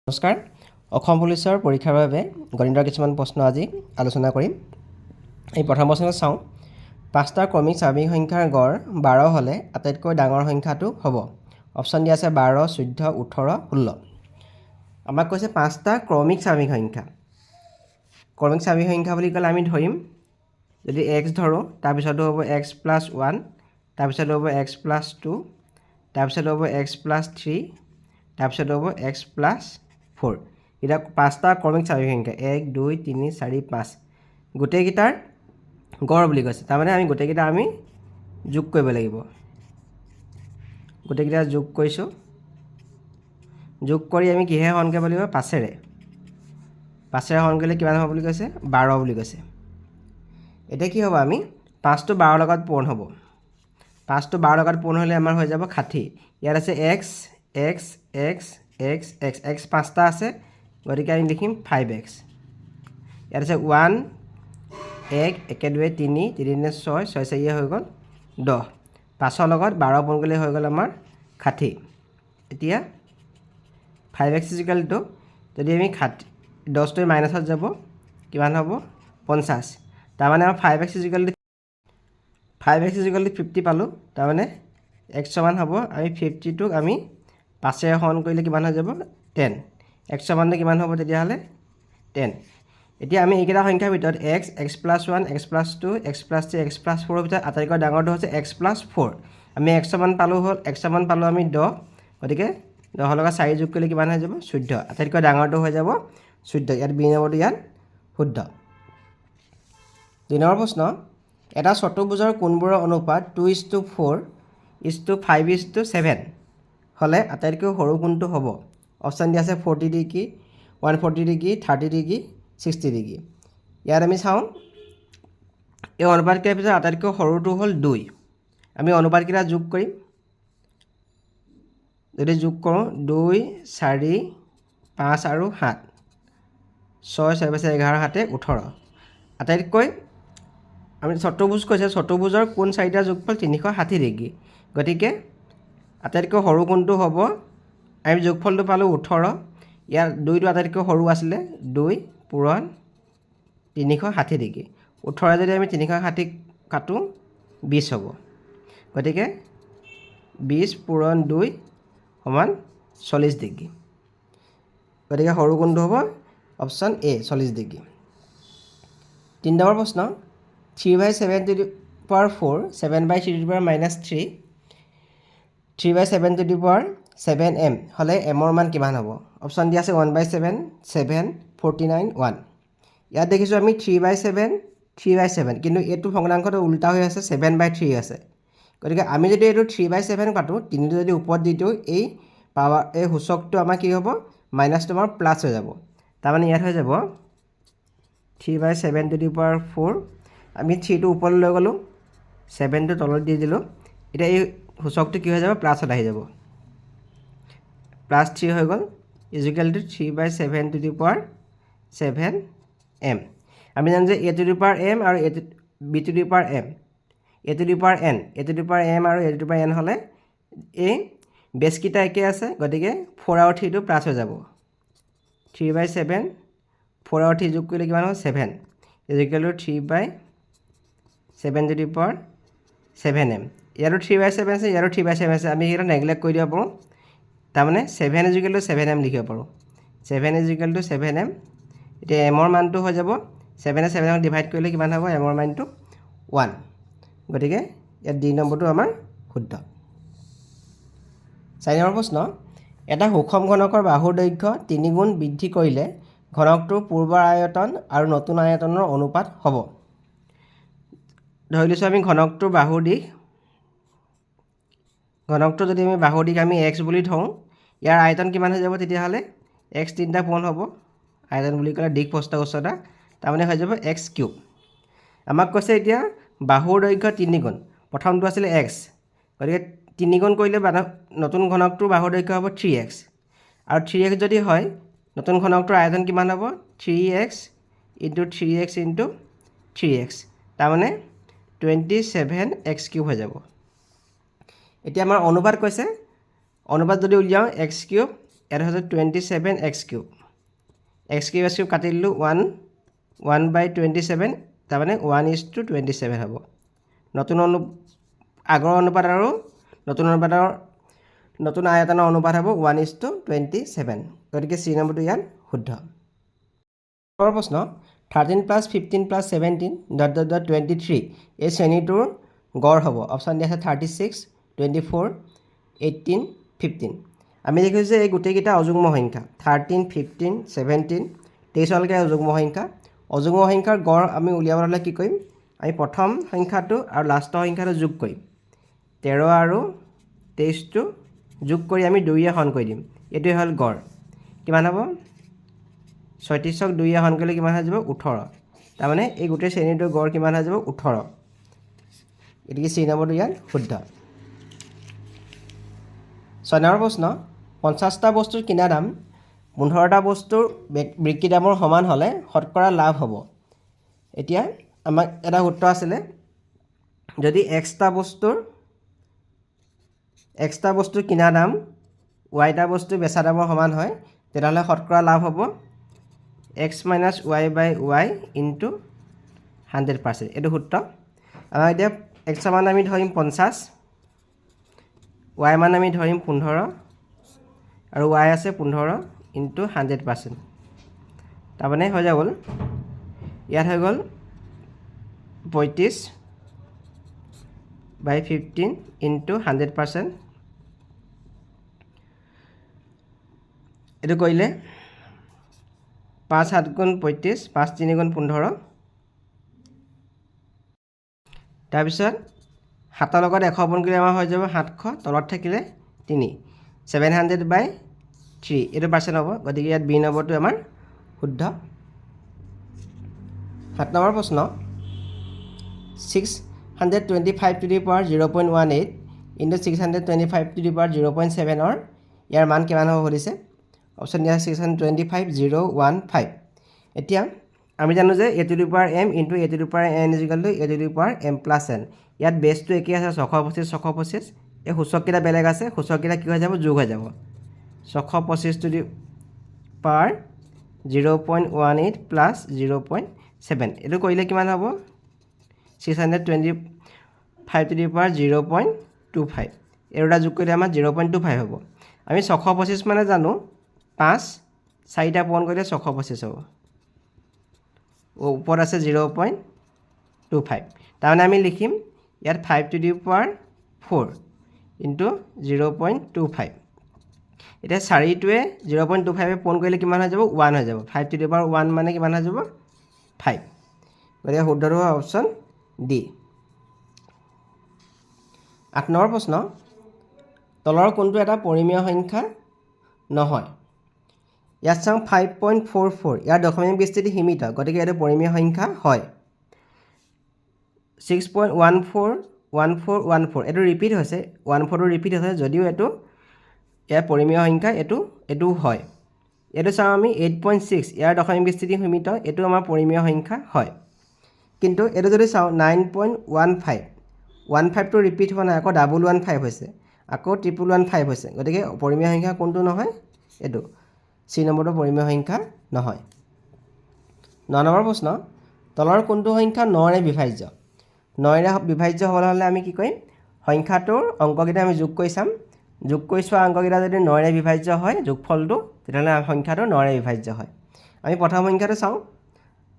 নমস্কাৰ অসম পুলিচৰ পৰীক্ষাৰ বাবে গণিতৰ কিছুমান প্ৰশ্ন আজি আলোচনা কৰিম এই প্ৰথম প্ৰশ্নটো চাওঁ পাঁচটা ক্ৰমিক স্বাভাৱিক সংখ্যাৰ গড় 12 হ'লে আটাইতকৈ ডাঙৰ সংখ্যাটো হ'ব অপচন দিয়া আছে 12 14 18 16 আমাক কৈছে পাঁচটা ক্ৰমিক স্বাভাৱিক সংখ্যা বুলি ক'লে আমি ধৰিম যদি x ধৰো তাৰ পিছতো হ'ব x + 1 তাৰ পিছতো হ'ব x + 2 তাৰ পিছতো হ'ব x + 3 তাৰ পিছতো হ'ব x + 4 এটা পাঁচটা ক্ৰমিক স্বাভাৱিক সংখ্যা 1 2 3 4 5 গোটেইকেইটাৰ গড় বুলি কৈছে তাৰমানে আমি গোটেইকেইটা আমি যোগ কৰিব লাগিব গোটেইকেইটা যোগ কৰিছো যোগ কৰি আমি কিহে হৰণ কৰিব লাগিব 5ৰে হৰণ কৰিলে কিমান হ'ব বুলি কৈছে 12 বুলি কৈছে এতিয়া কি হ'ব আমি 5টো 12 লগত পূৰণ হ'ব 5টো 12 লগত পূৰণ হ'লে আমাৰ হৈ যাব 60 ইয়াত আছে x x x x x x 5টা আছে গতিকে আমি লিখিম 5x ইয়াত আছে 1 1 1 2 3 3 6 6 4 হৈ গ'ল 10 5ৰ লগত 12 পূৰণ কৰিলে হৈ গ'ল আমাৰ 60 এতিয়া 5x যদি আমি 10টো মাইনাছত যাব কিমান হ'ব 50 তাৰমানে আমাৰ 5x 50 পালোঁ তাৰমানে x সমান হ'ব আমি 50টোক আমি 5ৰে হৰণ কৰিলে কিমান হৈ যাব 10 x সমানটো কিমান হ'ব তেতিয়াহ'লে 10 এতিয়া আমি এইকেইটা সংখ্যাৰ ভিতৰত x x + 1 x + 2 x + 3 x + 4 ৰ ভিতৰত আটাইতকৈ ডাঙৰটো হৈছে x + 4 আমি x সমান পালোঁ আমি 10 গতিকে 10ৰ লগত 4 যোগ কৰিলে কিমান হৈ যাব 14 আটাইতকৈ ডাঙৰটো হৈ যাব 14 ইয়াত বি নম্বৰটো ইয়াত শুদ্ধ 2 নম্বৰ প্ৰশ্ন এটা চতুৰ্ভুজৰ কোণবোৰৰ অনুপাত 2:4 5:7 হ'লে আটাইতকৈ সৰু কোণটো হ'ব অপচন দিয়া আছে 40 ডিগ্ৰী 140 ডিগ্ৰী 30 ডিগ্ৰী 60 ডিগ্ৰী ইয়াত আমি চাওঁ এই অনুপাতকেইটাৰ ভিতৰত আটাইতকৈ সৰুটো হ'ল 2 আমি অনুপাতকেইটা যোগ কৰিম যদি যোগ কৰোঁ 2 4 5 আৰু 7 6 6 11 7 18 আটাইতকৈ আমি চতুৰ্ভুজ কৈছে চতুৰ্ভুজৰ কোণ চাৰিটাৰ যোগফল 360 ডিগ্ৰী গতিকে আটাইতকৈ সৰু কোণটো হ'ব আমি যোগফলটো পালোঁ 18 ইয়াৰ 2টো আটাইতকৈ সৰু আছিলে 2 পূৰণ 360 ডিগ্ৰী 18 যদি আমি 360 কাটো 20 হ'ব গতিকে 20 পূৰণ 2 সমান 40 ডিগ্ৰী গতিকে সৰু কোণটো হ'ব অপচন এ 40 ডিগ্ৰী 3 নম্বৰ প্ৰশ্ন 3/7 7/3 3/7 হ'লে mৰ মান কিমান হ'ব অপচন দিয়া আছে 1/7 7 49 1 ইয়াত দেখিছোঁ আমি 3/7 কিন্তু এইটো ভগ্নাংশটো উল্টা হৈ আছে 7/3 আছে গতিকে আমি যদি এইটো 3/7 পাতোঁ 3টো যদি ওপৰত দি দিওঁ এই সূচকটো আমাৰ কি হ'ব মাইনাছটো আমাৰ প্লাছ হৈ যাব তাৰমানে ইয়াত হৈ যাব 3/7 আমি 3টো ওপৰলৈ লৈ গ'লোঁ 7টো তলত দি দিলোঁ এতিয়া এই সূচকটো কি হৈ যাব প্লাছত আহি যাব +3 হৈ গ'ল = 3/7 আমি জানো যে a⁴m আৰু b⁴m a⁴n আৰু a⁴n হ'লে এই বেছকেইটা একে আছে গতিকে 4 আৰু 3টো প্লাছ হৈ যাব 3/7 4 আৰু 3 যোগ কৰিলে কিমান হ'ব 7 3/7m ইয়াৰো 3/7 আছে ইয়াৰো 3/7 আছে আমি এইকেইটা নেগলেক্ট কৰি দিব পাৰোঁ তাৰমানে 7 = 7m লিখিব পাৰোঁ 7 = 7m এতিয়া mৰ মানটো হৈ যাব 7 ক ডিভাইড কৰিলে কিমান হ'ব mৰ মানটো 1 গতিকে ইয়াত ডি নম্বৰটো আমাৰ শুদ্ধ 4 নম্বৰ প্ৰশ্ন এটা সুষম ঘনকৰ বাহুৰ দৈৰ্ঘ্য 3 গুণ বৃদ্ধি কৰিলে ঘনকটোৰ পূৰ্বৰ আয়তন আৰু নতুন আয়তনৰ অনুপাত হ'ব ধৰি লৈছোঁ আমি ঘনকটোৰ বাহুৰ দিশ ঘনকটো যদি আমি বাহুৰ দিশ আমি x বুলি থওঁ ইয়াৰ আয়তন কিমান হৈ যাব তেতিয়াহ'লে x 3টা পূৰণ হ'ব আয়তন বুলি ক'লে দিশ প্ৰস্থ উচ্চতা তাৰমানে হৈ যাব x³ আমাক কৈছে এতিয়া বাহুৰ দৈৰ্ঘ্য 3 গুণ প্ৰথমটো আছিলে x গতিকে 3 গুণ কৰিলে নতুন ঘনকটোৰ বাহুৰ দৈৰ্ঘ্য হ'ব 3x আৰু 3x যদি হয় নতুন ঘনকটোৰ আয়তন কিমান হ'ব 3x × 3x × 3x তাৰমানে 27x³ হৈ যাব এতিয়া আমাৰ অনুপাত কৈছে অনুপাত যদি উলিয়াওঁ x³ ইয়াত হৈছে 27x³ x³ কাটি দিলোঁ 1/27 তাৰমানে 1:27 হ'ব আগৰ অনুপাত আৰু নতুন আয়তনৰ অনুপাত হ'ব 1:27 গতিকে চি নম্বৰটো ইয়াত শুদ্ধ প্ৰশ্ন 13 + 15 + 17 ... 23 এই শ্ৰেণীটোৰ গড় হ'ব অপশ্যন দিয়া আছে 36 24 18 15 আমি দেখিছোঁ যে এই গোটেইকেইটা অযুগ্ম সংখ্যা 13 15 17 23লৈকে অযুগ্ম সংখ্যাৰ গড় আমি উলিয়াবলৈ হ'লে কি কৰিম আমি প্ৰথম সংখ্যাটো আৰু লাষ্টৰ সংখ্যাটো যোগ কৰিম 13 আৰু 23টো যোগ কৰি আমি 2য়ে হৰণ কৰি দিম এইটোৱে হ'ল গড় কিমান হ'ব 36ক 2য়ে হৰণ কৰিলে কিমান হৈ যাব 18 তাৰমানে এই গোটেই শ্ৰেণীটোৰ গড় কিমান হৈ যাব 18 গতিকে চি নম্বৰটো ইয়াত শুদ্ধ 6 নম্বৰ প্ৰশ্ন 50টা বস্তুৰ কিনা দাম 15টা বস্তুৰ বিক্ৰী দামৰ সমান হ'লে শতকৰা লাভ হ'ব এতিয়া আমাক এটা সূত্ৰ আছিলে যদি এক্সটা বস্তুৰ কিনা দাম ৱাইটা বস্তুৰ বেচা দামৰ সমান হয় তেতিয়াহ'লে শতকৰা লাভ হ'ব x - y/y * 100% এইটো সূত্ৰ আমাক এতিয়া x মান আমি ধৰিম 50 y মান আমি ধৰিম 15 আৰু y আছে 15 * 100% তাৰমানে হৈ যাব ইয়াত হৈ গ'ল 35/15 * 100% এইটো কৰিলে 5 7 গুণ 35 5 3 গুণ 15 তাৰপিছত 7ৰ লগত 100 গুণ কৰিলে আমাৰ হৈ যাব 700 তলত থাকিলে 3 700/3 এইটো পাৰ্চেণ্ট হ'ব গতিকে ইয়াত বি নম্বৰটো আমাৰ শুদ্ধ 7 নম্বৰ প্ৰশ্ন 625 to the power 0.18 into 625 to the power 0.7 or ইয়াৰ মান কিমান হ'ব সুধিছে অপশ্যন দিয়া 625 015 এতিয়া আমি জানো যে a to the power m into a to the power n = a to the power m plus n ইয়াত বেছটো একেই আছে 625 এই সূচককেইটা বেলেগ আছে সূচককেইটা কি হৈ যাব যোগ হৈ যাব 625 to the power 0.18 plus 0.7 এইটো কৰিলে কিমান হ'ব 625 to the power 0.25 এই দুটা যোগ কৰিলে আমাৰ 0.25 হ'ব আমি 625 মানে জানো 5 4টা পূৰণ কৰিলে 625 হ'ব ওপৰত আছে 0.25 তাৰমানে আমি লিখিম ইয়াত 5 to the power 4 into 0.25 এতিয়া 4টোৱে 0.25 পূৰণ কৰিলে কিমান হৈ যাব 1 হৈ যাব 5 to the power 1 মানে কিমান হৈ যাব 5 গতিকে শুদ্ধটো হ'ব অপশ্যন ডি 8 নম্বৰ প্ৰশ্ন তলৰ কোনটো এটা পৰিমেয় সংখ্যা নহয় ইয়াত চাওঁ 5.44 ইয়াৰ দশমিক বিস্তৃতি সীমিত গতিকে এইটো পৰিমেয় সংখ্যা হয় 6.141414 এইটো ৰিপিট হৈছে 14টো ৰিপিট হৈছে যদিও এইটো ইয়াৰ পৰিমেয় সংখ্যা এইটো হয় এইটো চাওঁ আমি 8.6 ইয়াৰ দশমিক বিস্তৃতি সীমিত এইটো আমাৰ পৰিমেয় সংখ্যা হয় কিন্তু এইটো যদি চাওঁ 9.15টো ৰিপিট হোৱা নাই আকৌ ডাবল 15 হৈছে আকৌ ট্ৰিপল 15 হৈছে গতিকে পৰিমেয় সংখ্যা কোনটো নহয় এইটো চি নম্বৰটো পৰিমেয় সংখ্যা নহয় 9 নম্বৰ প্ৰশ্ন তলৰ কোনটো সংখ্যা 9ৰে বিভাজ্য 9ৰে বিভাজ্য হ'লে আমি কি কৰিম সংখ্যাটোৰ অংককেইটা আমি যোগ কৰি চাম যোগ কৰি চোৱা অংককেইটা যদি 9ৰে বিভাজ্য হয় যোগফলটো তেতিয়াহ'লে সংখ্যাটো 9ৰে বিভাজ্য হয় আমি প্ৰথম সংখ্যাটো চাওঁ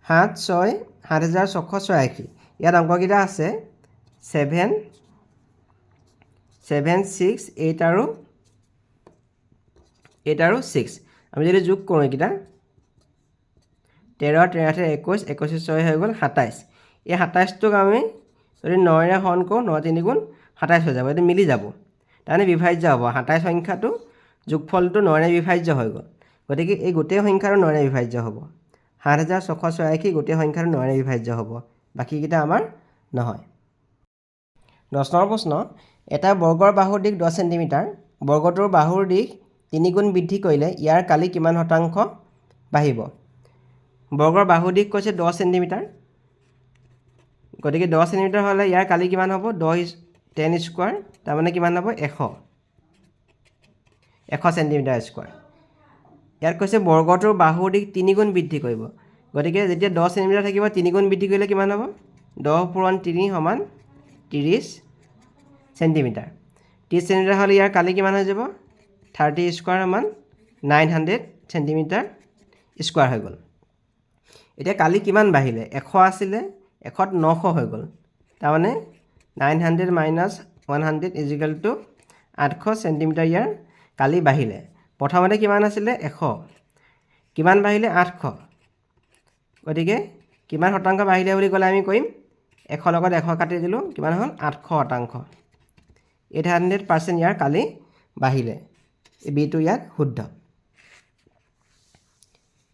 7686 ইয়াত অংককেইটা আছে 7 6 8 আৰু 6 আমি যদি যোগ কৰোঁ এইকেইটা 13 13 21 21 6 হৈ গ'ল 27 এই 27টোক আমি যদি 9ৰে হৰণ কৰোঁ 9 3 গুণ 27 হৈ যাব এইটো মিলি যাব তাৰমানে বিভাজ্য হ'ব 27 সংখ্যাটো যোগফলটো 9ৰে বিভাজ্য হৈ গ'ল গতিকে এই গোটেই সংখ্যাটো 9ৰে বিভাজ্য হ'ব 7686 গোটেই সংখ্যাটো 9ৰে বিভাজ্য হ'ব বাকীকেইটা আমাৰ নহয় 10 নম্বৰ প্ৰশ্ন এটা বৰ্গৰ বাহুৰ দিশ 10 চেণ্টিমিটাৰ বৰ্গটোৰ বাহুৰ দিশ 3 গুণ বৃদ্ধি কৰিলে ইয়াৰ কালি কিমান শতাংশ বাঢ়িব বৰ্গৰ বাহুৰ দিশ কৈছে 10 চেণ্টিমিটাৰ গতিকে 10 চেণ্টিমিটাৰ হ'লে ইয়াৰ কালি কিমান হ'ব 10 স্কোৱাৰ তাৰমানে কিমান হ'ব 100 চেণ্টিমিটাৰ স্কোৱাৰ ইয়াত কৈছে বৰ্গটোৰ বাহুৰ দিশ 3 গুণ বৃদ্ধি কৰিব গতিকে যেতিয়া 10 চেণ্টিমিটাৰ থাকিব 3 গুণ বৃদ্ধি কৰিলে কিমান হ'ব 10 পূৰণ 3 সমান 30 চেণ্টিমিটাৰ 30 চেণ্টিমিটাৰ হ'লে ইয়াৰ কালি কিমান হৈ যাব 30 স্কোৱাৰ সমান 900 চেণ্টিমিটাৰ স্কোৱাৰ হৈ গ'ল এতিয়া কালি কিমান বাঢ়িলে 100 আছিলে 100ত 900 হৈ গ'ল তাৰমানে 900 minus 100 is equal to 800 centimetre ইয়াৰ কালি বাঢ়িলে প্ৰথমতে কিমান আছিলে 100 কিমান বাঢ়িলে 800 গতিকে কিমান শতাংশ বাঢ়িলে বুলি ক'লে আমি কৰিম 100 লগত 100 কাটি দিলোঁ কিমান হ'ল 800 শতাংশ 800% ইয়াৰ কালি বাঢ়িলে এই বিটো ইয়াত শুদ্ধ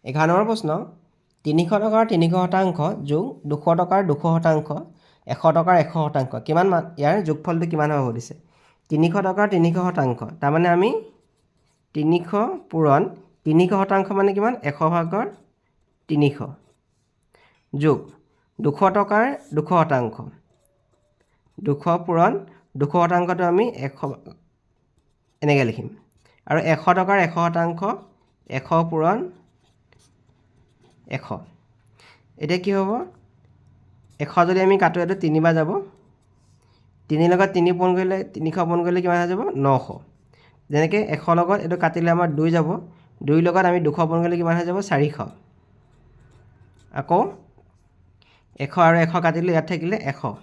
11 নম্বৰ প্ৰশ্ন 300 টকাৰ 300 শতাংশ যোগ 200 টকাৰ 200 শতাংশ 100 টকাৰ 100 শতাংশ কিমান ইয়াৰ যোগফলটো কিমান হ'ব সুধিছে 300 টকাৰ 300 শতাংশ তাৰমানে আমি 300 পূৰণ 300 শতাংশ মানে কিমান 100 ভাগৰ 300 যোগ 200 টকাৰ 200 শতাংশ 200 পূৰণ 200 শতাংশটো আমি 100 এনেকৈ লিখিম আৰু 100 টকাৰ 100 শতাংশ 100 পূৰণ 100 এতিয়া কি হ'ব 100 যদি আমি কাটো এইটো 3 বাৰ যাব 3 লগত 3 পূৰণ কৰিলে 300 পূৰণ কৰিলে কিমান হৈ যাব 900 যেনেকৈ 100 লগত এইটো কাটিলে আমাৰ 2 যাব 2 লগত আমি 200 পূৰণ কৰিলে কিমান হৈ যাব 400 আকৌ 100 আৰু 100 কাটিলে ইয়াত থাকিলে 100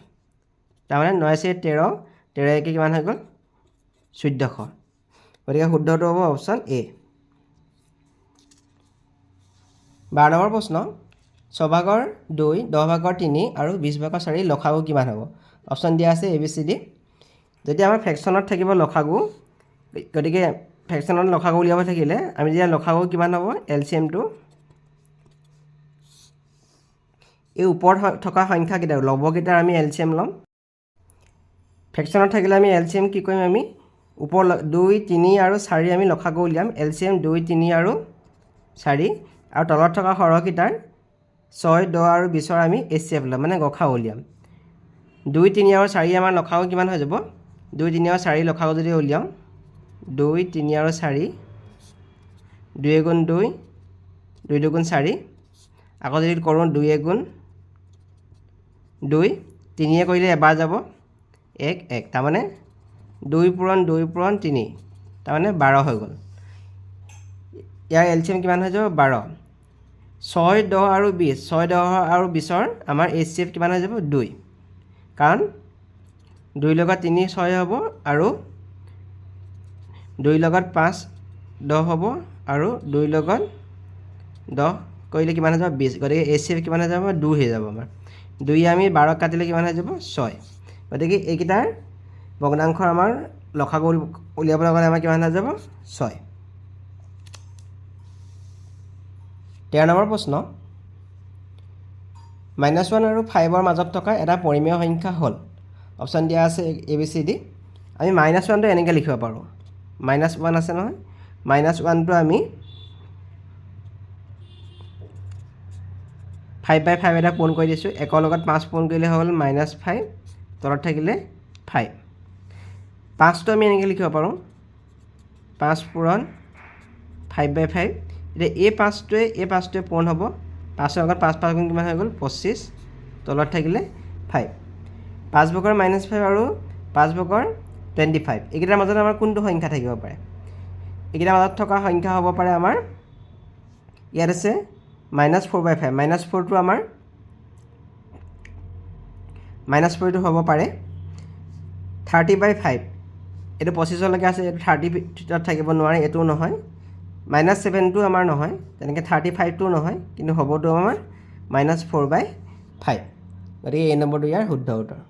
তাৰমানে 9 13 13 কিমান হৈ গ'ল 1400 গতিকে শুদ্ধটো হ'ব অপশ্যন এ 12 নম্বৰ প্ৰশ্ন 6 ভাগৰ 2 10 ভাগৰ 3 আৰু 20 ভাগৰ 4 লসাগু কিমান হ'ব অপশ্যন দিয়া আছে ABCD যদি আমাৰ ফ্ৰেকশ্যনত থাকিব লসাগু গতিকে ফ্ৰেকশ্যনত লসাগু উলিয়াব থাকিলে আমি যেতিয়া লসাগু কিমান হ'ব LCMটো এই ওপৰত থকা সংখ্যাকেইটা লবকেইটাৰ আমি LCM ল'ম ফ্ৰেকশ্যনত থাকিলে আমি LCM কি কৰিম আমি ওপৰ 2 3 আৰু 4 আমি লসাগু উলিয়াম LCM 2 3 আৰু 4 আৰু তলত থকা সৰহকেইটাৰ 6 10 আৰু 20ৰ আমি HCF ল'ম মানে গসাগু উলিয়াম 2 3 আৰু 4 আমাৰ লসাগু কিমান হৈ যাব 2 3 আৰু 4 লসাগু যদি উলিয়াম 2 3 আৰু 4 2 গুণ 2 2 দুগুণ 4 আকৌ যদি কৰোঁ 2 গুণ 2 3 কৰিলে এবাৰ যাব 1 1 তাৰমানে 2 পূৰণ 3 তাৰমানে 12 হৈ গ'ল ইয়াৰ LCM কিমান হৈ যাব 12 6 10 আৰু 20 6 10 আৰু 20ৰ আমাৰ HCF কিমান হৈ যাব 2 কাৰণ 2 লগত 3 6 হ'ব আৰু 2 লগত 5 10 হ'ব আৰু 2 লগত 10 কৰিলে কিমান হৈ যাব 20 গতিকে HCF কিমান হৈ যাব 2 হৈ যাব আমাৰ 2 আমি 12 কাটিলে কিমান হৈ যাব 6 গতিকে এইকেইটাৰ ভগ্নাংশৰ আমাৰ লসাগু উলিয়াবলৈ গ'লে আমাৰ কিমান হৈ যাব 6 13 নম্বৰ প্ৰশ্ন -1 আৰু 5ৰ মাজত থকা এটা পৰিমেয় সংখ্যা হ'ল অপশ্যন দিয়া আছে ABCD আমি -1টো এনেকৈ লিখিব পাৰোঁ -1 আছে নহয় -1টো আমি 5/5 এটা পূৰণ কৰি দিছোঁ 1ৰ লগত 5 পূৰণ কৰিলে হ'ল -5 তলত থাকিলে 5 5টো আমি এনেকৈ লিখিব পাৰোঁ 5 পূৰণ 5/5 এতিয়া এই 5টোৱে পূৰণ হ'ব 5ৰ লগত 5 5 গুণ কিমান হৈ গ'ল 25 তলত থাকিলে 5 5 ভাগৰ -5 আৰু 5 ভাগৰ 25 এইকেইটাৰ মাজত আমাৰ কোনটো সংখ্যা থাকিব পাৰে এইকেইটাৰ মাজত থকা সংখ্যা হ'ব পাৰে আমাৰ ইয়াত আছে -4/5 -4টো আমাৰ -4টো হ'ব পাৰে 30/5 এইটো 25লৈকে আছে এইটো 30 ভিতৰত থাকিব নোৱাৰে এইটোও নহয় -7টো আমাৰ নহয় তেনেকৈ 35টো নহয় কিন্তু হ'বতো আমাৰ -4/5 গতিকে এই নম্বৰটো ইয়াৰ শুদ্ধ উত্তৰ